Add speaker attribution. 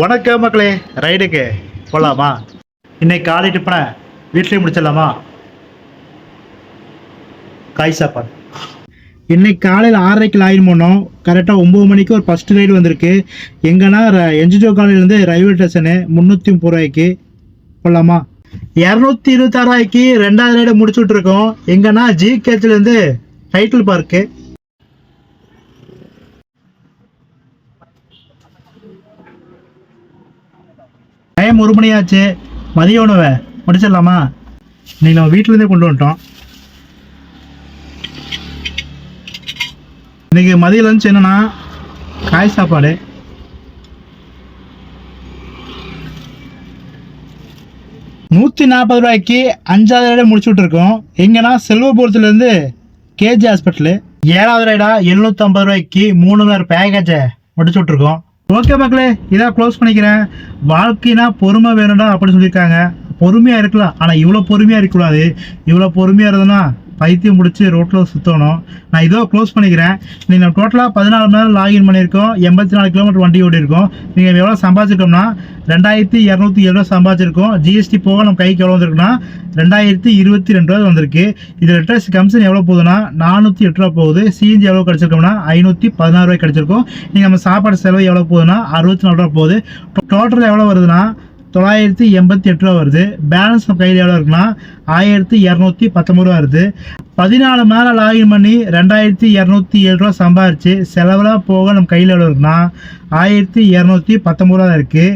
Speaker 1: வணக்கம் மக்களே, ரைடுக்கு போகலாமா? இன்னைக்கு காலை டிப்பனை வீட்லேயும் முடிச்சிடலாமா? காய் சாப்பாடு. இன்னைக்கு காலையில் 6:30க்கு லாயின் பண்ணோம். கரெக்டாக 9 மணிக்கு ஒரு ஃபஸ்ட்டு ரைடு வந்திருக்கு. எங்கன்னா என்ஜிஓ காலையிலேருந்து ரயில்வே ஸ்டேஷனு 330 ரூபாய்க்கு போகலாமா? 226 ரூபாய்க்கு ரெண்டாவது ரைடை முடிச்சு விட்ருக்கோம். எங்கன்னா ஜிகேச்சிலேருந்து டைட்டில் பார்க்கு. டைம் 1 மணி ஆச்சு. மதிய உணவை முடிச்சிடலாமா? இன்னைக்கு நம்ம வீட்டிலேருந்தே கொண்டு வந்துட்டோம். இன்னைக்கு மதிய லஞ்ச் என்னன்னா காய் சாப்பாடு. ₹140 5வது ரைடை முடிச்சு விட்ருக்கோம். எங்கன்னா செல்வபுரத்துலேருந்து கேஜி ஹாஸ்பிட்டலு. 7வது ரைடா ₹750 3 மணி நேரம் பேக்கேஜை முடிச்சு விட்ருக்கோம். ஓகே மக்களே, இதான் க்ளோஸ் பண்ணிக்கிறேன். வாழ்க்கைனா பொறுமை வேணும்டா அப்படின்னு சொல்லியிருக்காங்க. பொறுமையாக இருக்கலாம், ஆனால் இவ்வளோ பொறுமையாக இருக்கக்கூடாது. இவ்வளோ பொறுமையாக இருந்ததுன்னா பைத்தியம் முடிச்சு ரோட்டில் சுற்றணும். நான் இதோ க்ளோஸ் பண்ணிக்கிறேன். நீங்கள் டோட்டலாக 14 மணி நேரம் லாகின் பண்ணியிருக்கோம். 84 கிலோமீட்டர் வண்டி ஓடிருக்கோம். நீங்கள் எவ்வளோ சம்பாதிச்சிருக்கோம்னா 2207 ரூபா சம்பாதிச்சிருக்கோம். ஜிஎஸ்டி போக நம்ம கைக்கு எவ்வளோ வந்திருக்குன்னா 2022 ரூபா வந்திருக்கு. இதில் லிட்டர்ஸ் கமிஷன் எவ்வளோ போகுதுன்னா 408 ரூபா போகுது. சிஎன்ஜி எவ்வளோ கிடச்சிருக்கோம்னா 516 ரூபாய் கிடச்சிருக்கும். நீங்கள் நம்ம சாப்பாடு செலவு எவ்வளோ போகுதுன்னா 64 ரூபா போகுது. டோட்டல் எவ்வளோ வருதுன்னா 988 ரூபா வருது. பேலன்ஸ் நம்ம கையில் எவ்வளோ இருக்குன்னா 1219 ரூபா வருது. 14 மணி நேரம் லாகின் பண்ணி 2207 ரூபா சம்பாரிச்சு செலவெல்லாம் போக நம்ம கையில் எவ்வளோ இருக்குன்னா 1219 ரூபா தான் இருக்குது.